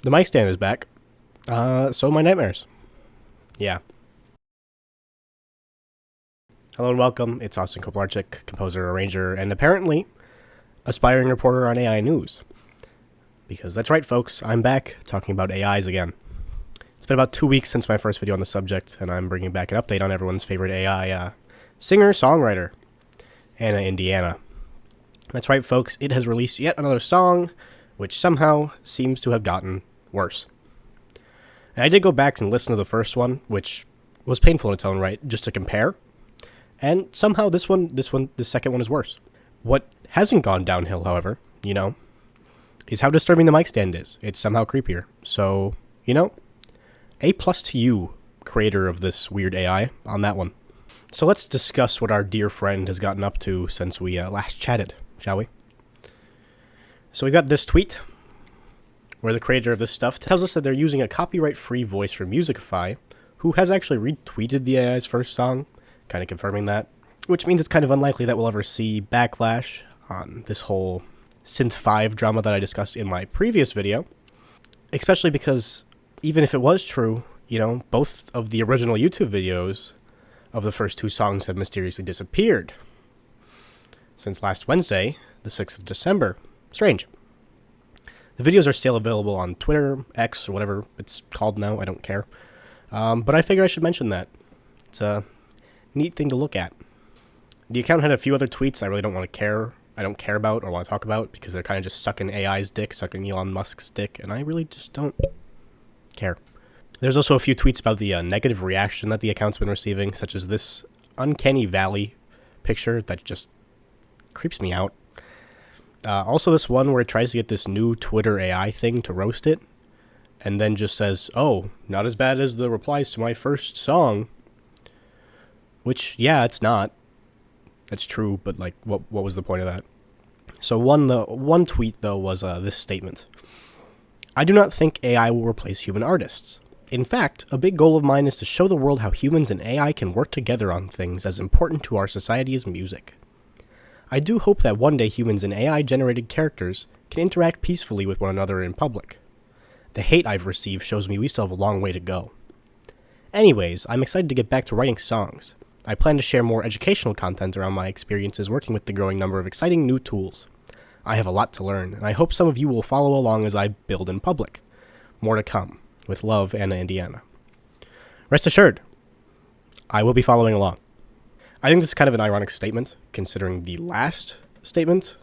The mic stand is back. So my nightmares. Yeah. Hello and welcome. It's Austin Koplarczyk, composer, arranger, and apparently aspiring reporter on AI news. Because that's right, folks. I'm back talking about AIs again. It's been about 2 weeks since my first video on the subject, and I'm bringing back an update on everyone's favorite AI, singer-songwriter, Anna Indiana. That's right, folks. It has released yet another song, which somehow seems to have gotten worse. And I did go back and listen to the first one, which was painful in its own right, just to compare. And somehow the second one is worse. What hasn't gone downhill, however, is how disturbing the mic stand is. It's somehow creepier. So, A+ to you, creator of this weird AI, on that one. So let's discuss what our dear friend has gotten up to since we last chatted, shall we? So we got this tweet, where the creator of this stuff tells us that they're using a copyright-free voice from Musicify, who has actually retweeted the AI's first song, kind of confirming that, which means it's kind of unlikely that we'll ever see backlash on this whole Synth 5 drama that I discussed in my previous video, especially because even if it was true, both of the original YouTube videos of the first two songs have mysteriously disappeared since last Wednesday, the 6th of December. Strange. The videos are still available on Twitter, X, or whatever it's called now. I don't care. But I figured I should mention that. It's a neat thing to look at. The account had a few other tweets I really don't care about or want to talk about because they're kind of just sucking AI's dick, sucking Elon Musk's dick, and I really just don't care. There's also a few tweets about the negative reaction that the account's been receiving, such as this uncanny valley picture that just creeps me out. Also this one where it tries to get this new Twitter AI thing to roast it, and then just says, oh, not as bad as the replies to my first song. Which, yeah, it's not. That's true, but, what was the point of that? So one tweet, though, was this statement. I do not think AI will replace human artists. In fact, a big goal of mine is to show the world how humans and AI can work together on things as important to our society as music. I do hope that one day humans and AI-generated characters can interact peacefully with one another in public. The hate I've received shows me we still have a long way to go. Anyways, I'm excited to get back to writing songs. I plan to share more educational content around my experiences working with the growing number of exciting new tools. I have a lot to learn, and I hope some of you will follow along as I build in public. More to come. With love, Anna Indiana. Rest assured, I will be following along. I think this is kind of an ironic statement, considering the last statement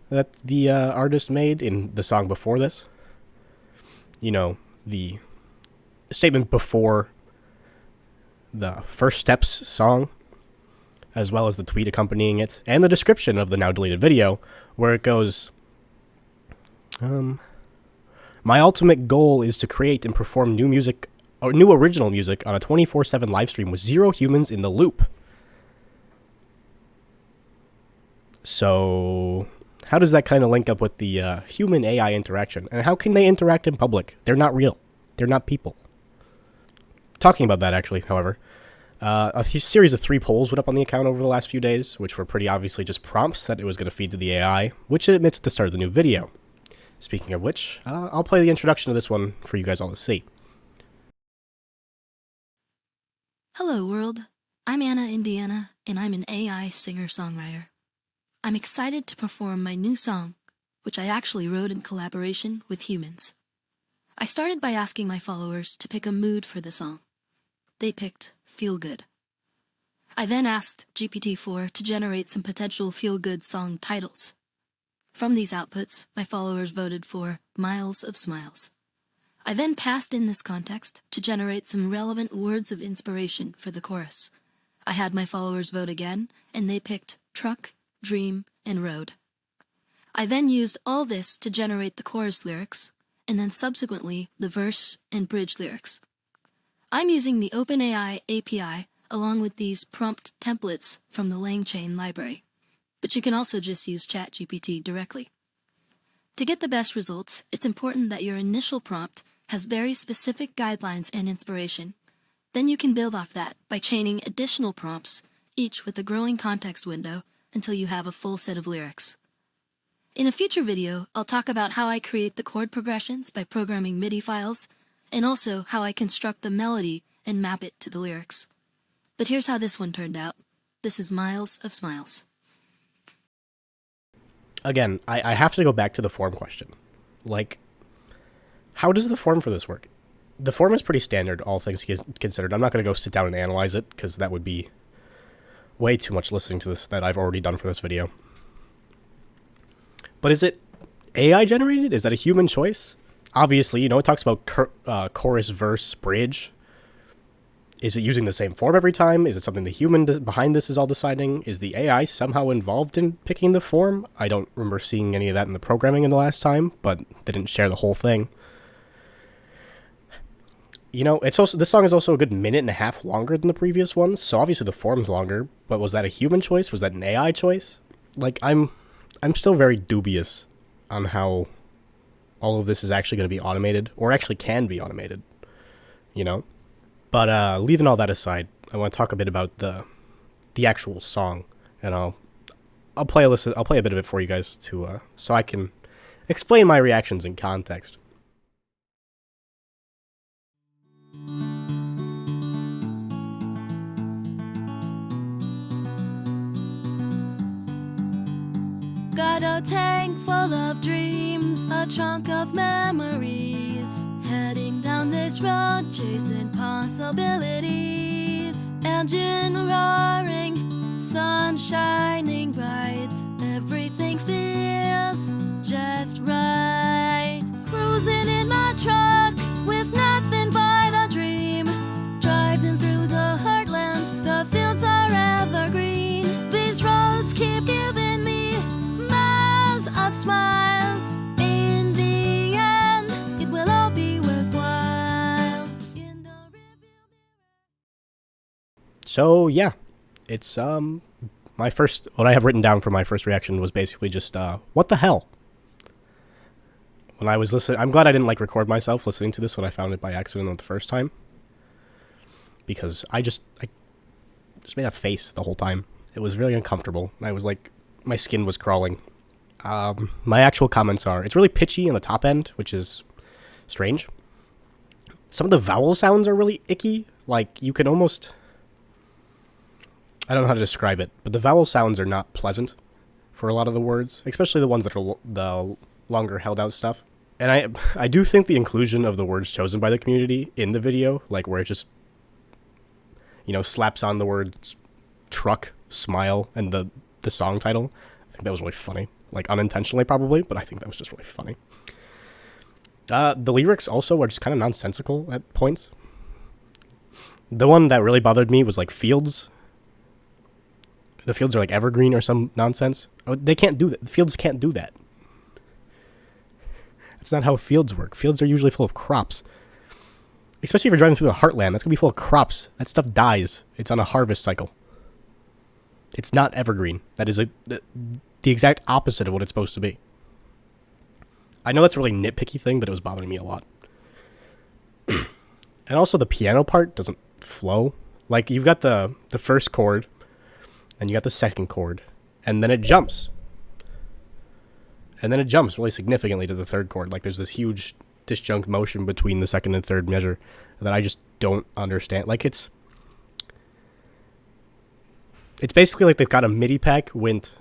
that the artist made in the song before this. The statement before the First Steps song, as well as the tweet accompanying it, and the description of the now deleted video, where it goes, my ultimate goal is to create and perform new original music on a 24/7 livestream with zero humans in the loop. So, how does that kind of link up with the human-AI interaction? And how can they interact in public? They're not real. They're not people. Talking about that, actually, however, a series of 3 polls went up on the account over the last few days, which were pretty obviously just prompts that it was going to feed to the AI, which it admits at the start of the new video. Speaking of which, I'll play the introduction to this one for you guys all to see. Hello, world. I'm Anna Indiana, and I'm an AI singer-songwriter. I'm excited to perform my new song, which I actually wrote in collaboration with humans. I started by asking my followers to pick a mood for the song. They picked Feel Good. I then asked GPT-4 to generate some potential feel-good song titles. From these outputs, my followers voted for Miles of Smiles. I then passed in this context to generate some relevant words of inspiration for the chorus. I had my followers vote again, and they picked Truck, Dream, and Road. I then used all this to generate the chorus lyrics, and then subsequently the verse and bridge lyrics. I'm using the OpenAI API along with these prompt templates from the LangChain library, but you can also just use ChatGPT directly. To get the best results, it's important that your initial prompt has very specific guidelines and inspiration. Then you can build off that by chaining additional prompts, each with a growing context window, until you have a full set of lyrics. In a future video, I'll talk about how I create the chord progressions by programming MIDI files, and also how I construct the melody and map it to the lyrics. But here's how this one turned out. This is Miles of Smiles. Again, I have to go back to the form question. Like, how does the form for this work? The form is pretty standard, all things considered. I'm not going to go sit down and analyze it, because that would be way too much listening to this that I've already done for this video. But is it AI generated? Is that a human choice? Obviously, it talks about chorus, verse, bridge. Is it using the same form every time? Is it something the human behind this is all deciding? Is the AI somehow involved in picking the form? I don't remember seeing any of that in the programming in the last time, but they didn't share the whole thing. This song is also a good minute and a half longer than the previous ones, so obviously the form's longer, but was that a human choice? Was that an AI choice? Like, I'm still very dubious on how all of this is actually going to be automated, or actually can be automated, But leaving all that aside, I want to talk a bit about the actual song, and I'll play a bit of it for you guys so I can explain my reactions in context. Got a tank full of dreams, a trunk of memories, heading down this road, chasing possibilities. Engine roaring, sun shining bright, everything feels just right. Cruising in my truck with nothing but a dream, driving through the heartland, the fields are evergreen. These roads keep giving me miles of smiles. In the end, it will all be worthwhile. So yeah, it's what I have written down for my first reaction was basically just what the hell. When I was listening, I'm glad I didn't record myself listening to this when I found it by accident the first time, because I just made a face the whole time. It was really uncomfortable. I was my skin was crawling. My actual comments are, it's really pitchy in the top end, which is strange. Some of the vowel sounds are really icky. You can almost, I don't know how to describe it, but the vowel sounds are not pleasant for a lot of the words, especially the ones that are the longer held out stuff. And I do think the inclusion of the words chosen by the community in the video, where it just, slaps on the words truck, smile, and the song title, I think that was really funny. Unintentionally probably, but I think that was just really funny. The lyrics also are just kind of nonsensical at points. The one that really bothered me was fields. The fields are evergreen or some nonsense. Oh, they can't do that. The fields can't do that. That's not how fields work. Fields are usually full of crops. Especially if you're driving through the heartland, that's going to be full of crops. That stuff dies. It's on a harvest cycle. It's not evergreen. That is the exact opposite of what it's supposed to be. I know that's a really nitpicky thing, but it was bothering me a lot. And also the piano part doesn't flow. You've got the first chord, and you got the second chord, and then it jumps. And then it jumps really significantly to the third chord. There's this huge disjunct motion between the second and third measure that I just don't understand. It's basically they've got a MIDI pack went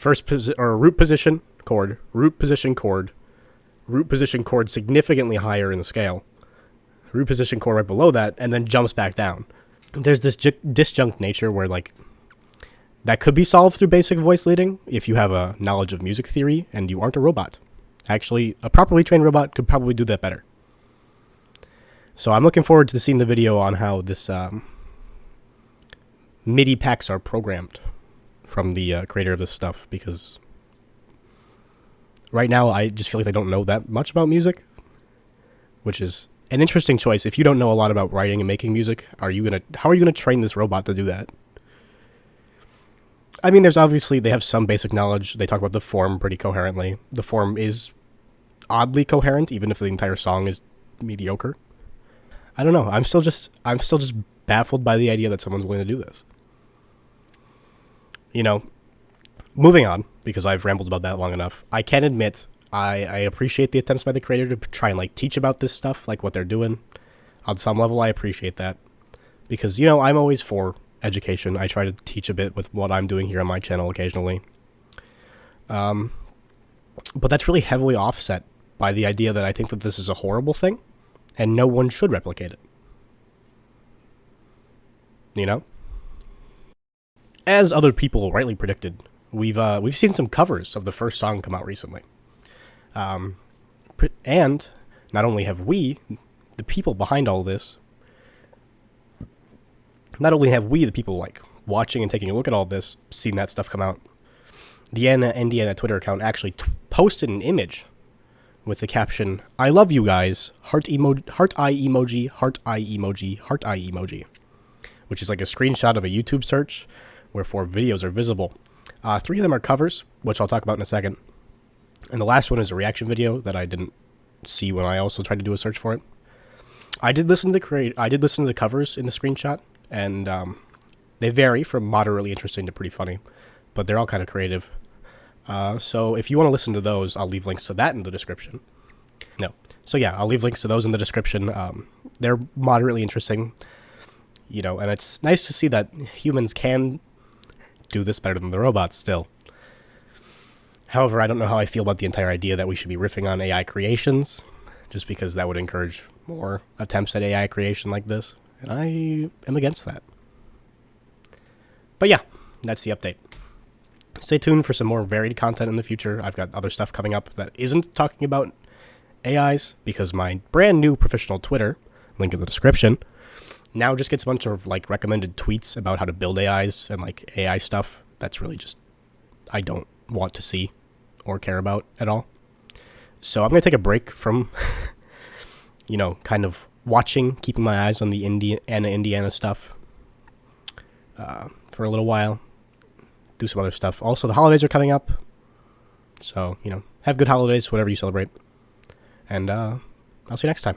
root position chord, root position chord, root position chord significantly higher in the scale, root position chord right below that, and then jumps back down. There's this disjunct nature where that could be solved through basic voice leading if you have a knowledge of music theory and you aren't a robot. Actually, a properly trained robot could probably do that better. So I'm looking forward to seeing the video on how this MIDI packs are programmed from the creator of this stuff, because right now I just feel they don't know that much about music, which is an interesting choice. If you don't know a lot about writing and making music, how are you gonna train this robot to do that? I mean, they have some basic knowledge. They talk about the form pretty coherently. The form is oddly coherent, even if the entire song is mediocre. I don't know. I'm still just baffled by the idea that someone's willing to do this. moving on, because I've rambled about that long enough, I can admit I appreciate the attempts by the creator to try and like teach about this stuff, like what they're doing. On some level, I appreciate that. Because, you know, I'm always for education. I try to teach a bit with what I'm doing here on my channel occasionally. But that's really heavily offset by the idea that I think that this is a horrible thing, and no one should replicate it. You know? As other people rightly predicted, we've seen some covers of the first song come out recently. And not only have we, the people behind all this, not only have we, the people like watching and taking a look at all this, seen that stuff come out, the Indiana Twitter account actually posted an image with the caption, "I love you guys, heart emoji, heart eye emoji, heart eye emoji, heart eye emoji," which is like a screenshot of a YouTube search where 4 videos are visible. 3 of them are covers, which I'll talk about in a second. And the last one is a reaction video that I didn't see when I also tried to do a search for it. I did listen to the covers in the screenshot, and they vary from moderately interesting to pretty funny, but they're all kind of creative. So if you want to listen to those, I'll leave links to that in the description. So yeah, I'll leave links to those in the description. They're moderately interesting, you know, and it's nice to see that humans can do this better than the robots still. However, I don't know how I feel about the entire idea that we should be riffing on AI creations, just because that would encourage more attempts at AI creation like this, and I am against that. But yeah, that's the update. Stay tuned for some more varied content in the future. I've got other stuff coming up that isn't talking about AIs, because my brand new professional Twitter, link in the description, now just gets a bunch of like recommended tweets about how to build AIs and like AI stuff that's really just I don't want to see or care about at all. So I'm going to take a break from, you know, kind of watching, keeping my eyes on the Indiana stuff for a little while. Do some other stuff. Also, the holidays are coming up. So, you know, have good holidays, whatever you celebrate. And I'll see you next time.